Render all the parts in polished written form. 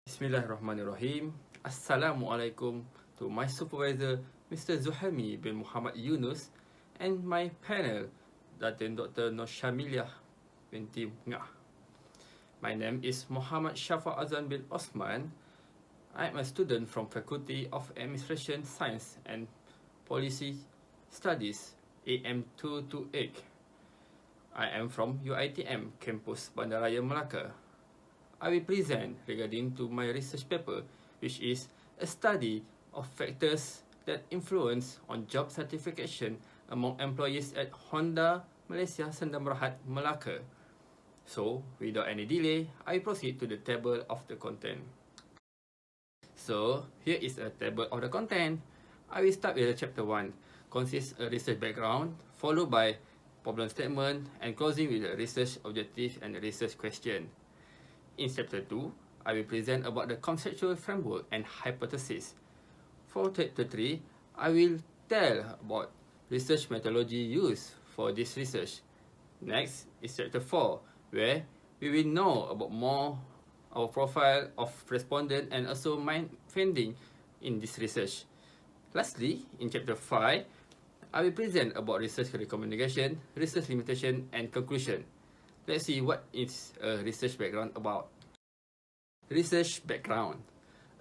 Bismillahirrahmanirrahim. Assalamualaikum to my supervisor, Mr. Zuhaimi bin Muhammad Yunus, and my panel, Datin Dr. Nur Syamiliah binti Ngah. My name is Muhammad Shafa Azan bin Osman. I am a student from Faculty of Administration Science and Policy Studies, AM228. I am from UiTM, Campus Bandaraya Melaka. I will present regarding to my research paper, which is a study of factors that influence on job certification among employees at Honda Malaysia Sdn Bhd Melaka. So, without any delay, I proceed to the table of the content. So, here is a table of the content. I will start with chapter 1, consists a research background, followed by problem statement, and closing with the research objective and the research question. In chapter 2, I will present about the conceptual framework and hypothesis. For chapter 3, I will tell about research methodology used for this research. Next is chapter 4, where we will know about more our profile of respondent and also mind finding in this research. Lastly, in chapter 5, I will present about research recommendation, research limitation, and conclusion. Let's see what is a research background about. Research background.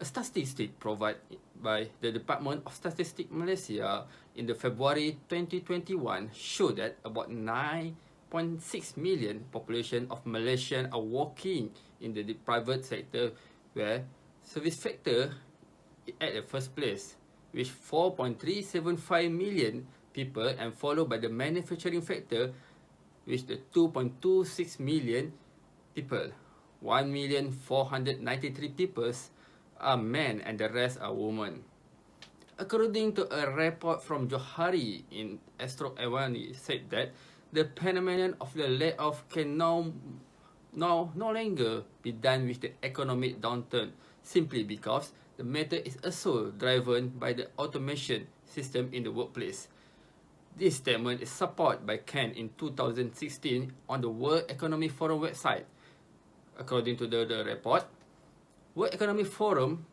A statistic provided by the Department of Statistics Malaysia in the February 2021 showed that about 9.6 million population of Malaysians are working in the private sector, where service sector at the first place, with 4.375 million people, and followed by the manufacturing sector, with the 2.26 million people. 1,493 people are men and the rest are women. According to a report from Johari in Astro Awani, said that the phenomenon of the layoff can no longer be done with the economic downturn, simply because the matter is also driven by the automation system in the workplace. This statement is supported by Ken in 2016 on the World Economic Forum website. According to the report, World Economic Forum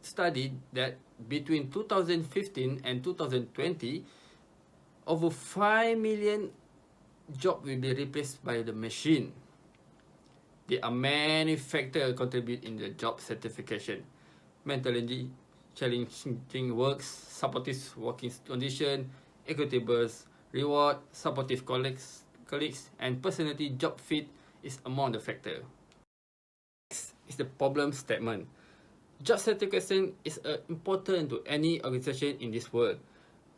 studied that between 2015 and 2020, over 5 million jobs will be replaced by the machine. There are many factors contribute in the job certification. Mentally challenging works, supportive working condition, equitable reward, supportive colleagues, and personality job fit is among the factors. Next is the problem statement. Job certification is important to any organization in this world.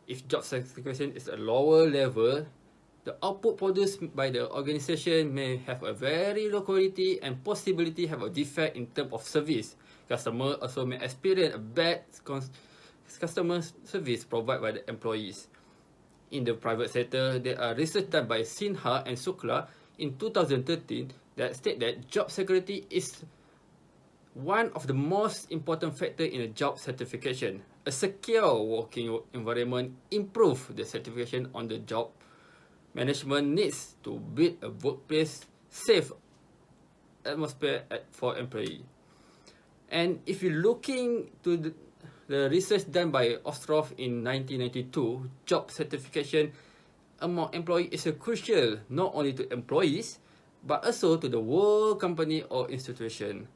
If job certification is a lower level, the output produced by the organization may have a very low quality and possibility have a defect in terms of service. Customer also may experience a bad customer service provided by the employees. In the private sector, there are research done by Sinha and Sukla in 2013 that state that job security is one of the most important factors in a job certification. A secure working environment improves the certification on the job. Management needs to build a workplace safe atmosphere for employees. And if you're looking to the research done by Ostrov in 1992, job certification among employees is crucial not only to employees, but also to the whole company or institution.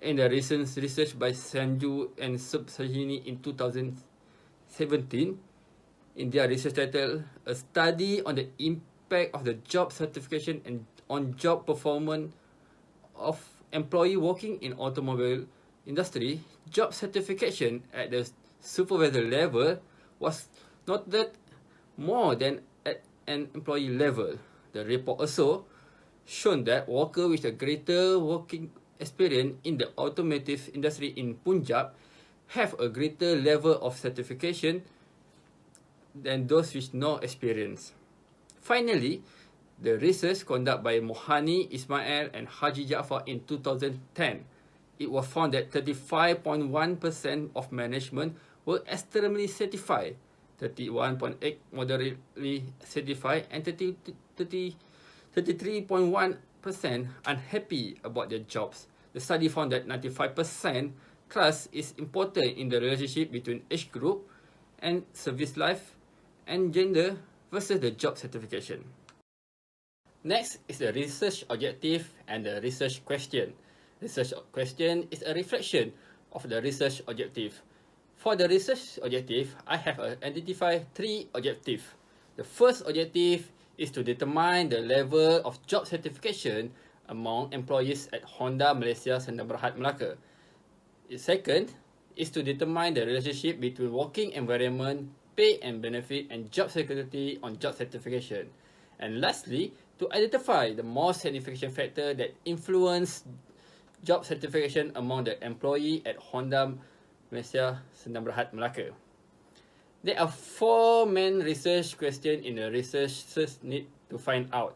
In the recent research by Sanju and Subsahini in 2017, in their research title, A Study on the Impact of the Job Certification and on Job Performance of Employee Working in Automobile Industry, job certification at the supervisor level was noted more than at an employee level. The report also shown that workers with a greater working experience in the automotive industry in Punjab have a greater level of certification than those with no experience. Finally, the research conducted by Mohani Ismail and Haji Jaafar in 2010, it was found that 35.1% of management were extremely certified, 31.8% moderately certified, and 33.1% unhappy about their jobs. The study found that 95% trust is important in the relationship between age group and service life and gender versus the job certification. Next is the research objective and the research question. Research question is a reflection of the research objective. For the research objective, I have identified 3 objectives. The first objective is to determine the level of job certification among employees at Honda Malaysia Sdn Bhd Melaka. The second is to determine the relationship between working environment, pay and benefit, and job security on job certification. And lastly, to identify the most significant factor that influence job certification among the employee at Honda Malaysia Sdn Bhd Melaka. There are 4 main research questions in the researchers need to find out.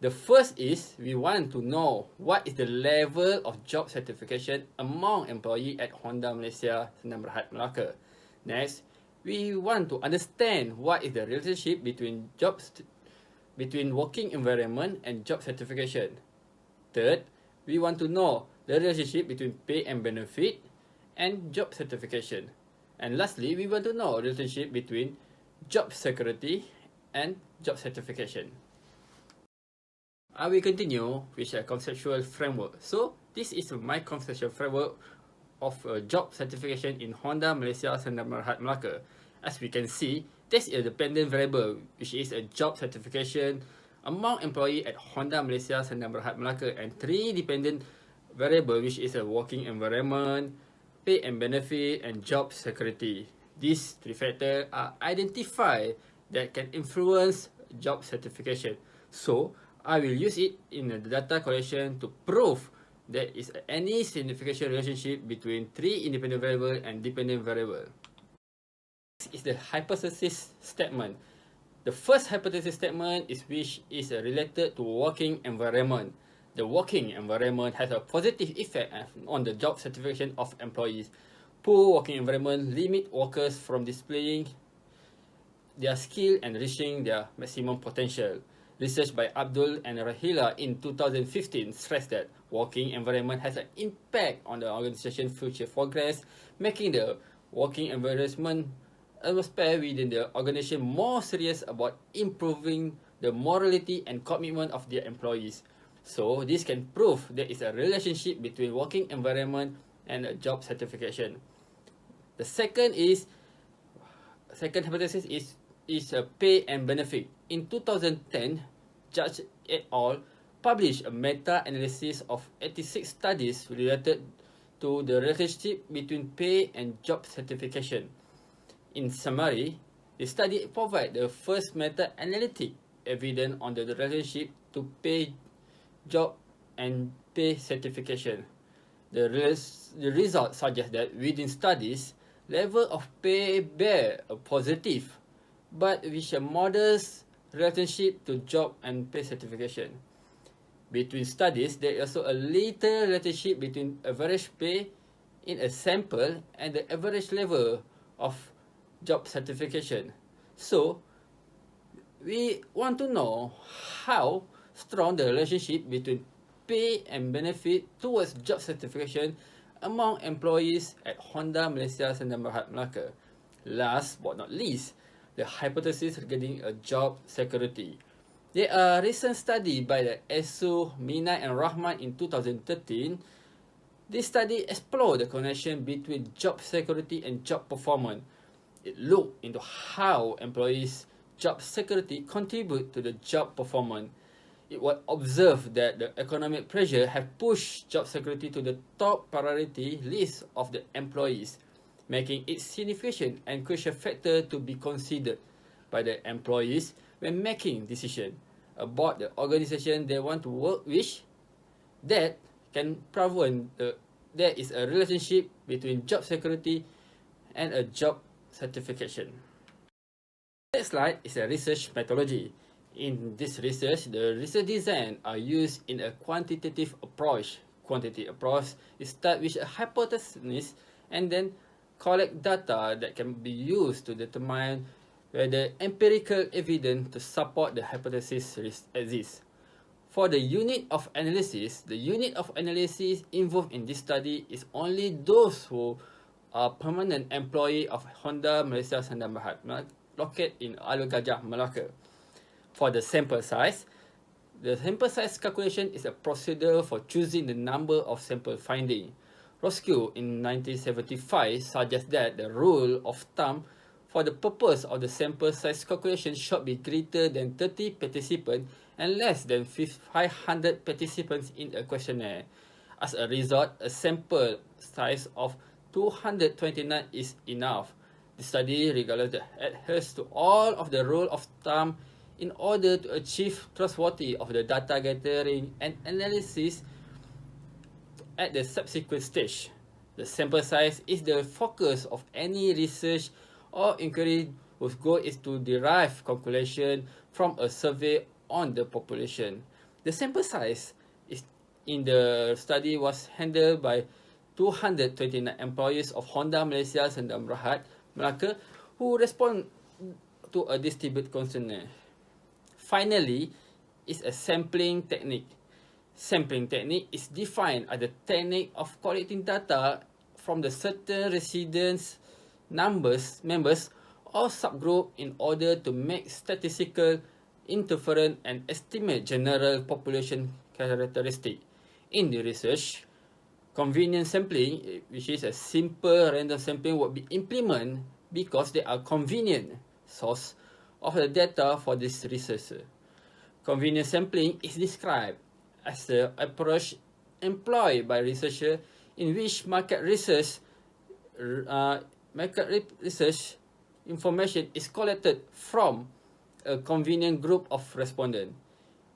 The first is, we want to know what is the level of job certification among employees at Honda Malaysia Sdn Bhd Melaka. Next, we want to understand what is the relationship between working environment and job certification. Third, we want to know the relationship between pay and benefit and job certification. And lastly, we want to know the relationship between job security and job certification. I will continue with a conceptual framework. So, this is my conceptual framework of job certification in Honda Malaysia Sdn Bhd Melaka. As we can see, this is a dependent variable, which is a job certification among employees at Honda Malaysia Sdn Bhd Melaka, and 3 dependent variables, which is a working environment, pay and benefit, and job security. These 3 factors are identified that can influence job certification. So, I will use it in the data collection to prove there is any significant relationship between 3 independent variables and dependent variables. This is the hypothesis statement. The first hypothesis statement is which is related to working environment. The working environment has a positive effect on the job certification of employees. Poor working environment limit workers from displaying their skill and reaching their maximum potential. Research by Abdul and Rahila in 2015 stressed that working environment has an impact on the organization's future progress, making the working environment atmosphere within the organization more serious about improving the morality and commitment of their employees. So, this can prove there is a relationship between working environment and a job certification. The second hypothesis is a pay and benefit. In 2010, Judge et al. Published a meta-analysis of 86 studies related to the relationship between pay and job certification. In summary, the study provides the first meta-analytic evidence on the relationship to pay, job, and pay certification. The results suggest that within studies, level of pay bear a positive, but with a modest relationship to job and pay certification. Between studies, there is also a little relationship between average pay in a sample and the average level of job certification. So, we want to know how strong the relationship between pay and benefit towards job certification among employees at Honda Malaysia Sdn Bhd Melaka. Last but not least, the hypothesis regarding a job security. There are recent study by the Esu, Mina and Rahman in 2013. This study explored the connection between job security and job performance. It looked into how employees' job security contribute to the job performance. It was observed that the economic pressure have pushed job security to the top priority list of the employees, making it significant and crucial factor to be considered by the employees when making decisions about the organization they want to work with. That can prove there is a relationship between job security and a job certification. Next slide is a research methodology. In this research, the research design are used in a quantitative approach. Quantitative approach is start with a hypothesis and then collect data that can be used to determine whether empirical evidence to support the hypothesis exists. For the unit of analysis involved in this study is only those who are permanent employee of Honda Malaysia Sdn Bhd, located in Alor Gajah, Melaka. For the sample size calculation is a procedure for choosing the number of sample finding. Roscoe in 1975 suggests that the rule of thumb for the purpose of the sample size calculation should be greater than 30 participants and less than 500 participants in a questionnaire. As a result, a sample size of 229 is enough. The study regardless adheres to all of the rule of thumb in order to achieve trustworthy of the data gathering and analysis at the subsequent stage. The sample size is the focus of any research or inquiry whose goal is to derive conclusion from a survey on the population. The sample size is in the study was handled by 229 employees of Honda Malaysia Sdn Bhd, Melaka, who respond to a distributed questionnaire. Finally, is a sampling technique. Sampling technique is defined as the technique of collecting data from the certain residents, members or subgroup in order to make statistical inference and estimate general population characteristic. In the research, convenient sampling, which is a simple random sampling, would be implemented because they are convenient source of the data for this researcher. Convenient sampling is described as the approach employed by researchers in which market research information is collected from a convenient group of respondents.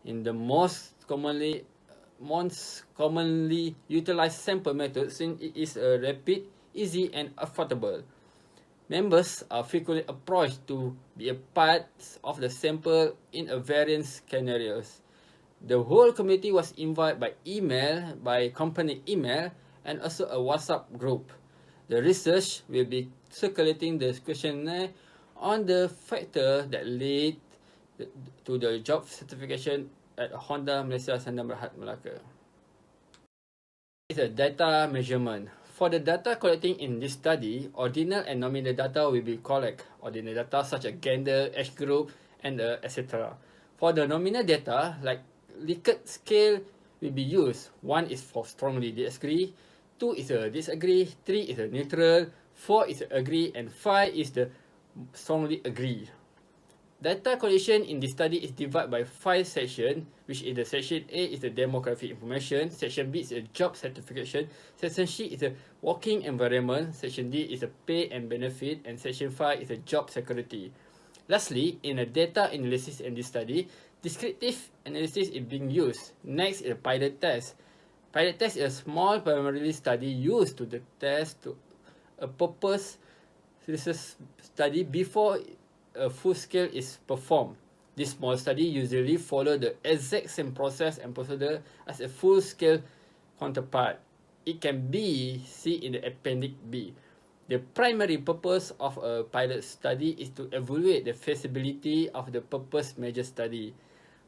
In the most commonly utilized sample method, since it is rapid, easy, and affordable. Members are frequently approached to be a part of the sample in a various scenarios. The whole committee was invited by email, by company email, and also a WhatsApp group. The research will be circulating the questionnaire on the factor that lead to the job certification at Honda Malaysia Sdn Bhd, Melaka. It's a data measurement. For the data collecting in this study, ordinal and nominal data will be collected. Ordinal data such as gender, age group, and etc. For the nominal data, like Likert scale will be used. 1 is for strongly disagree, 2 is a disagree, 3 is a neutral, 4 is a agree, and 5 is the strongly agree. Data collection in this study is divided by 5 sections, which is the section A is the demographic information, section B is a job certification, section C is a working environment, section D is a pay and benefit, and section 5 is a job security. Lastly, in a data analysis in this study, descriptive analysis is being used. Next is a pilot test. Pilot test is a small primary study used to test to a purpose research study before a full scale is performed. This small study usually follow the exact same process and procedure as a full scale counterpart. It can be seen in the appendix B. The primary purpose of a pilot study is to evaluate the feasibility of the purpose measure study.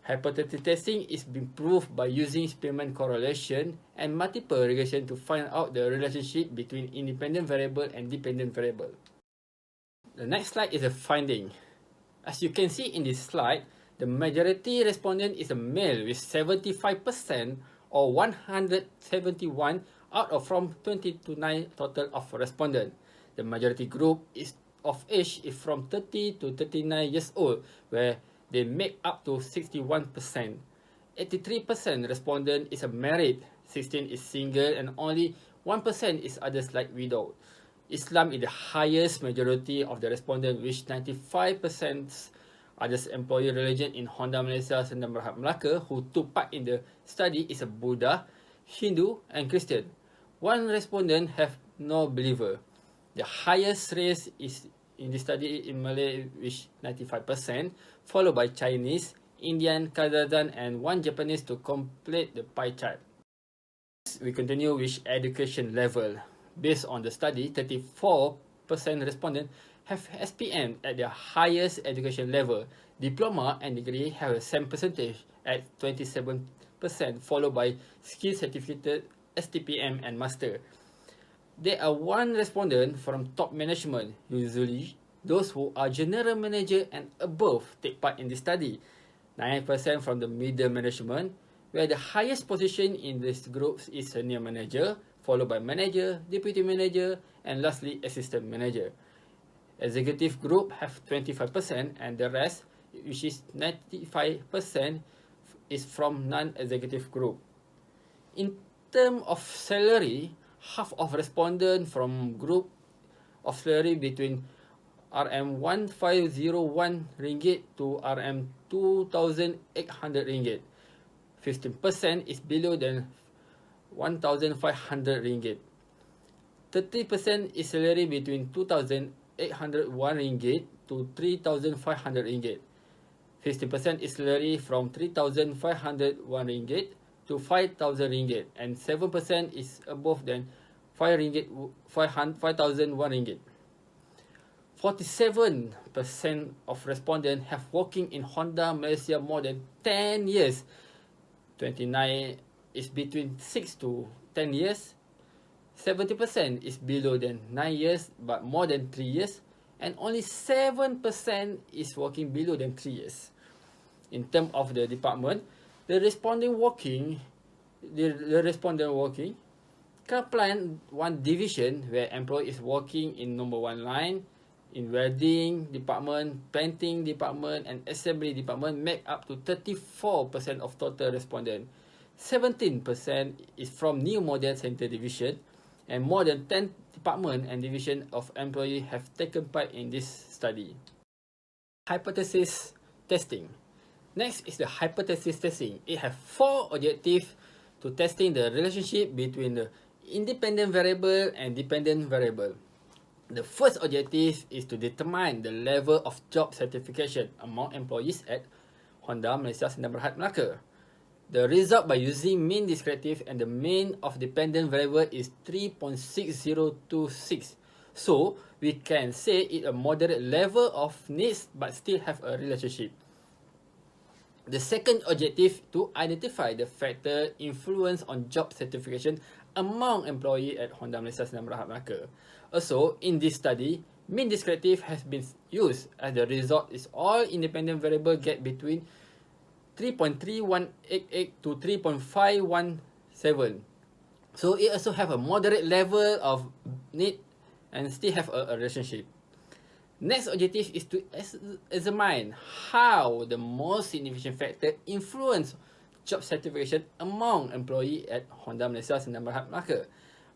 Hypothesis testing is being proved by using experiment correlation and multiple regression to find out the relationship between independent variable and dependent variable. The next slide is a finding. As you can see in this slide, the majority respondent is a male with 75% or 171 out of from 29 total of respondent. The majority group is of age is from 30 to 39 years old, where they make up to 61%. 83% respondent is a married, 16 is single, and only 1% is others like widow. Islam is the highest majority of the respondent, which 95% others employee religion in Honda Malaysia Sdn Bhd, Melaka who took part in the study is a Buddha, Hindu, and Christian. One respondent have no believer. The highest race is in the study in Malay, which 95%, followed by Chinese, Indian, Kazakhstan, and one Japanese to complete the pie chart. We continue with education level. Based on the study, 34% respondents have SPM at their highest education level. Diploma and degree have the same percentage at 27%. followed by skill certificate, STPM and master. There are one respondent from top management, usually those who are general manager and above take part in the study. 9% from the middle management, where the highest position in this group is senior manager, followed by manager, deputy manager, and lastly assistant manager. Executive group have 25% and the rest, which is 95%, is from non-executive group. In terms of salary, half of respondent from group of salary between RM1501 ringgit to RM2800 ringgit. 15% is below than 1500 ringgit. 30% is salary between 2801 ringgit to 3500 ringgit. 50% is salary from 3501 ringgit to 5000 ringgit, and 7% is above than 5001 ringgit. 47% of respondents have working in Honda Malaysia more than 10 years. 29 is between 6 to 10 years. 70% is below than 9 years but more than 3 years. And only 7% is working below than 3 years. In terms of the department, the respondent working, car plant 1 division where employee is working in number 1 line, in welding department, painting department and assembly department make up to 34% of total respondent. 17% is from new model center division, and more than 10 department and division of employee have taken part in this study. Hypothesis testing. Next is the hypothesis testing. It has 4 objectives to testing the relationship between the independent variable and dependent variable. The first objective is to determine the level of job certification among employees at Honda Malaysia Sdn Bhd Melaka. The result by using mean descriptive and the mean of dependent variable is 3.6026. So, we can say it a moderate level of needs but still have a relationship. The second objective to identify the factor influence on job certification among employee at Honda Malaysia Sdn Bhd Melaka. Also, in this study, mean descriptive has been used as the result is all independent variable get between 3.3188 to 3.517. So, it also have a moderate level of need and still have a relationship. Next objective is to examine how the most significant factor influence job certification among employee at Honda Malaysia Sdn Bhd Melaka.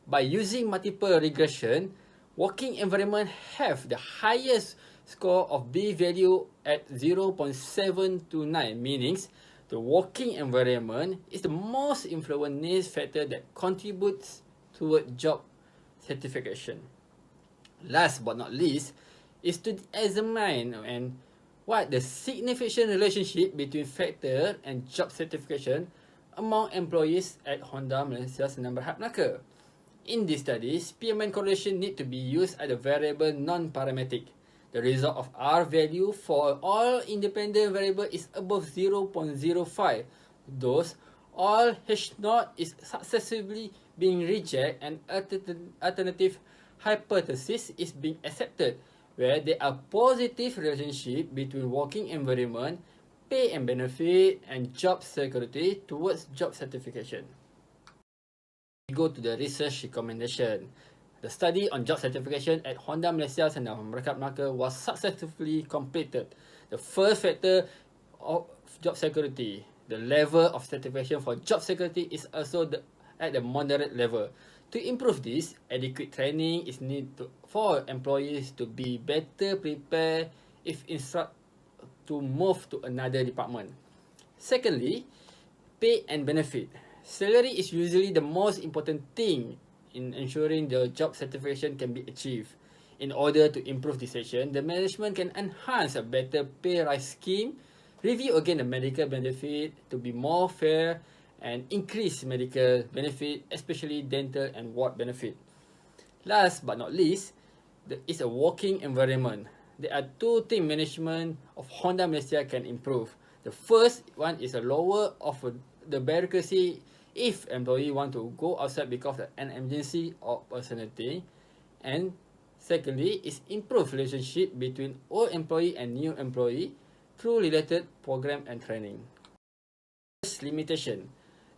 By using multiple regression, working environment have the highest score of B value at 0.729, meaning the working environment is the most influential factor that contributes toward job certification. Last but not least, is to examine and what the significant relationship between factor and job certification among employees at Honda Malaysia Sdn Bhd Melaka. In this study, Spearman correlation need to be used as a variable non-parametric. The result of R value for all independent variable is above 0.05. Thus, all H0 is successively being rejected and alternative hypothesis is being accepted, where there are positive relationship between working environment, pay and benefit, and job security towards job certification. We go to the research recommendation. The study on job certification at Honda Malaysia Sdn Bhd Melaka was successfully completed. The first factor of job security, the level of certification for job security is also at the moderate level. To improve this, adequate training is needed for employees to be better prepared if instructed to move to another department. Secondly, pay and benefit. Salary is usually the most important thing in ensuring the job certification can be achieved. In order to improve this section, the management can enhance a better pay rise scheme, review again the medical benefit to be more fair, and increase medical benefit, especially dental and ward benefit. Last but not least, is a working environment. There are 2 things management of Honda Malaysia can improve. The first one is a lower of the bureaucracy if employee want to go outside because of an emergency or personality. And secondly is improve relationship between old employee and new employee through related program and training. First limitation.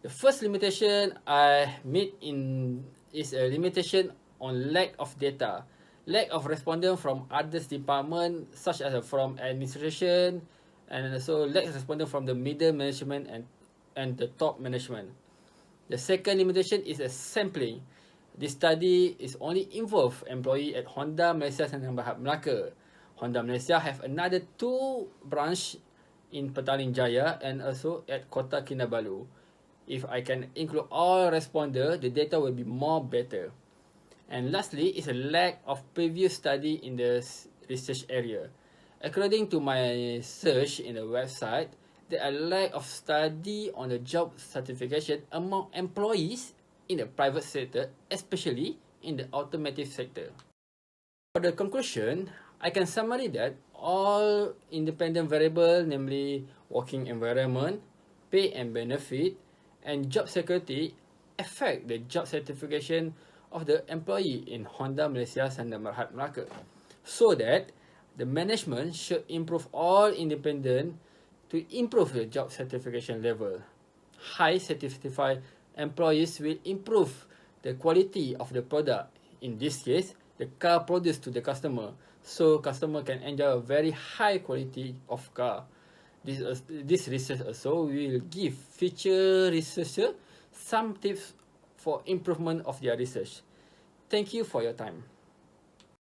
The first limitation I meet in is a limitation on lack of data, lack of respondent from others department such as from administration, and also lack of respondent from the middle management and the top management. The second limitation is a sampling. This study is only involve employee at Honda Malaysia Sdn Bhd Melaka. Honda Malaysia have another 2 branch in Petaling Jaya and also at Kota Kinabalu. If I can include all responder, the data will be more better. And lastly is a lack of previous study in the research area. According to my search in the website, there are lack of study on the job certification among employees in the private sector, especially in the automotive sector. For the conclusion, I can summarize that all independent variable, namely working environment, pay and benefit, and job security affect the job certification of the employee in Honda Malaysia Sdn Bhd Melaka. So that the management should improve all independent to improve the job certification level. High certified employees will improve the quality of the product. In this case, the car produced to the customer, so customer can enjoy a very high quality of car. This research also will give future researcher some tips for improvement of their research. Thank you for your time.